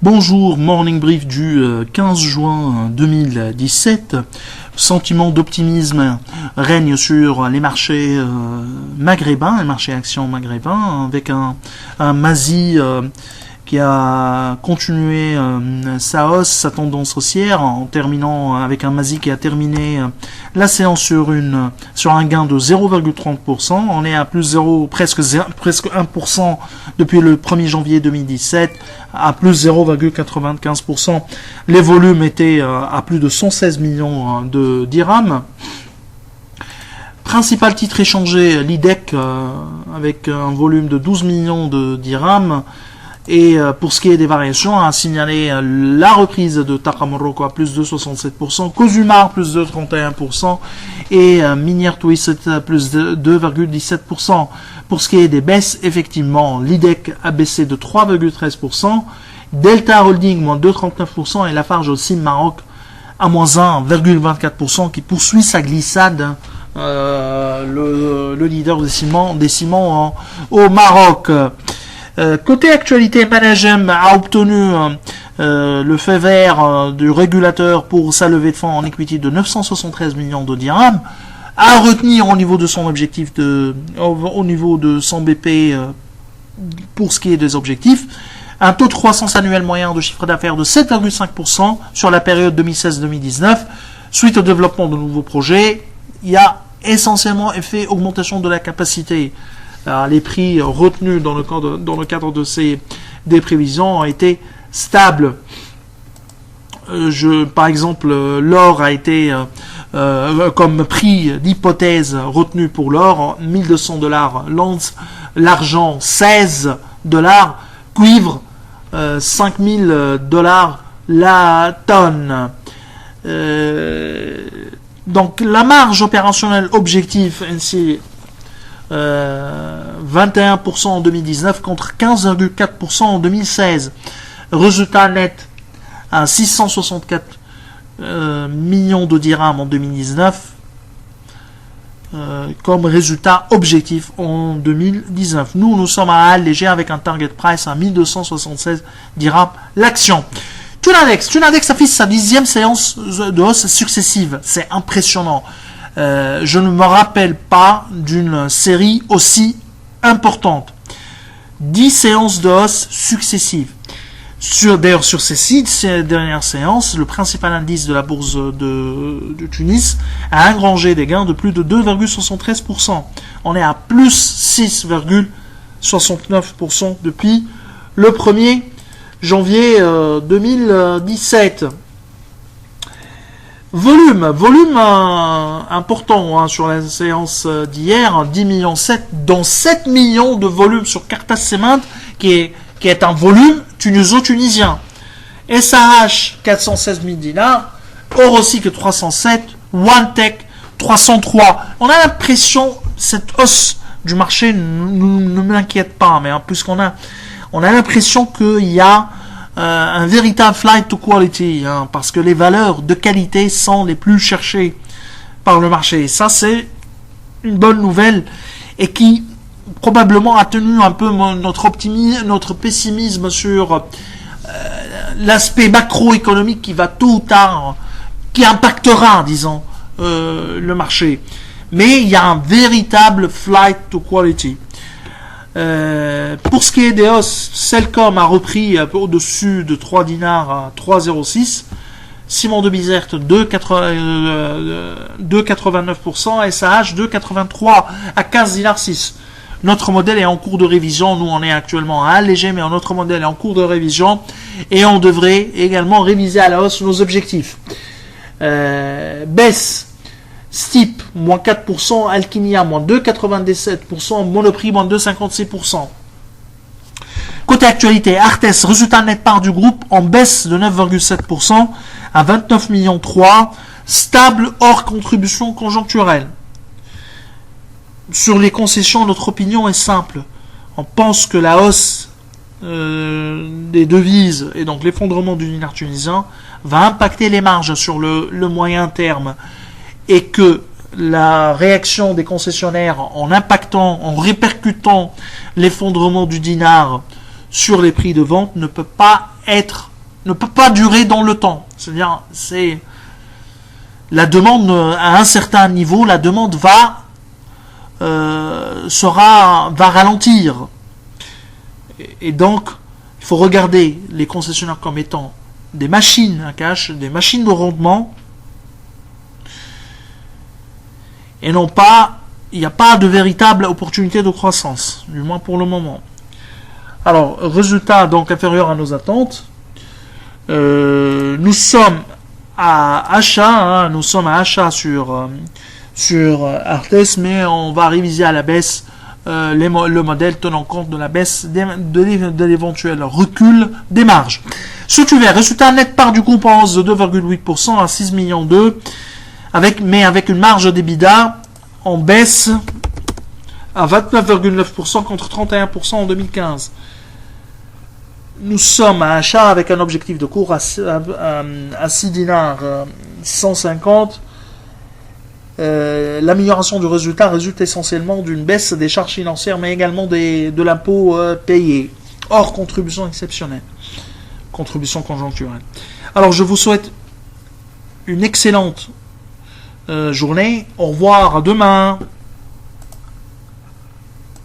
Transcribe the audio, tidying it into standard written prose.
Bonjour, morning brief du 15 juin 2017. Sentiment d'optimisme règne sur les marchés maghrébins, les marchés actions maghrébins, avec un Mazi qui a continué sa hausse, sa tendance haussière, en terminant avec un Mazi qui a terminé la séance sur un gain de 0,30%. On est à plus presque 1% depuis le 1er janvier 2017, à plus 0,95%. Les volumes étaient à plus de 116 millions de dirhams. Principal titre échangé, l'IDEC, avec un volume de 12 millions de dirhams. Et pour ce qui est des variations, on a signalé la reprise de Taqa Morocco à plus de 67%, Cosumar plus de 31% et Minière Twisted plus de 2,17%. Pour ce qui est des baisses, effectivement, l'IDEC a baissé de 3,13%, Delta Holding moins 2,39% et Lafarge aussi Maroc à moins 1,24% qui poursuit sa glissade. Le leader des ciments au Maroc. Côté actualité, Managem a obtenu le feu vert du régulateur pour sa levée de fonds en equity de 973 millions de dirhams, à retenir au niveau de son objectif au niveau de son BP pour ce qui est des objectifs, un taux de croissance annuel moyen de chiffre d'affaires de 7,5% sur la période 2016-2019, suite au développement de nouveaux projets. Il y a essentiellement effet augmentation de la capacité. Alors, les prix retenus dans le cadre de des prévisions ont été stables. Par exemple, l'or a été comme prix d'hypothèse retenu pour l'or, $1,200 l'once, l'argent $16, cuivre $5,000 la tonne. Donc la marge opérationnelle objectif ainsi 21% en 2019 contre 15,4% en 2016. Résultat net à 664 millions de dirhams en 2019 comme résultat objectif en 2019. Nous sommes à alléger avec un target price à 1276 dirhams l'action. Tunadex affiche sa 10e séance de hausse successive. C'est impressionnant. Je ne me rappelle pas d'une série aussi importante. 10 séances de hausse successives. D'ailleurs, sur ces 6 dernières séances, le principal indice de la bourse de Tunis a engrangé des gains de plus de 2,73%. On est à plus 6,69% depuis le 1er janvier 2017. Volume important sur la séance d'hier, 10,7 millions, dont 7 millions de volume sur Cartas Cement, qui est un volume tuniso-tunisien. SAH, 416 000 dinars, Eurosic 307, OneTech 303. On a l'impression, cette hausse du marché ne m'inquiète pas, mais puisqu'on a l'impression qu'il y a un véritable flight to quality, parce que les valeurs de qualité sont les plus cherchées par le marché. Ça, c'est une bonne nouvelle et qui probablement a tenu un peu notre pessimisme sur l'aspect macroéconomique qui va tôt ou tard, qui impactera, disons, le marché. Mais il y a un véritable flight to quality. Pour ce qui est des hausses, Celcom a repris un peu au-dessus de 3 dinars à 3,06, Ciment de Bizerte 2,89%, SAH 2,83 à 15 dinars 6. Notre modèle est en cours de révision, nous on est actuellement à alléger, mais notre modèle est en cours de révision et on devrait également réviser à la hausse nos objectifs. Baisse, Steep, moins 4%, Alchimia, moins 2,97%, Monoprix, moins 2,56%. Côté actualité, Artes, résultat net part du groupe en baisse de 9,7% à 29 millions 3, stable hors contribution conjoncturelle. Sur les concessions, notre opinion est simple. On pense que la hausse des devises et donc l'effondrement du dinar tunisien va impacter les marges sur le moyen terme et que la réaction des concessionnaires en répercutant l'effondrement du dinar sur les prix de vente ne peut pas être ne peut pas durer dans le temps. C'est-à-dire, c'est la demande à un certain niveau, la demande va ralentir. Et donc, il faut regarder les concessionnaires comme étant des machines à cash, des machines de rendement, et non pas, il n'y a pas de véritable opportunité de croissance, du moins pour le moment. Alors, résultat donc inférieur à nos attentes. Nous sommes à achat, sur Artes, mais on va réviser à la baisse le modèle tenant compte de la baisse de l'éventuel recul des marges. Structurel, résultat net part du groupe en hausse de 2,8% à 6,2 millions, mais avec une marge d'EBITDA en baisse à 29,9% contre 31% en 2015. Nous sommes à achat avec un objectif de cours à 6 dinars 150. L'amélioration du résultat résulte essentiellement d'une baisse des charges financières, mais également de l'impôt payé, hors contribution exceptionnelle, contribution conjoncturelle. Alors, je vous souhaite une excellente journée. Au revoir, à demain.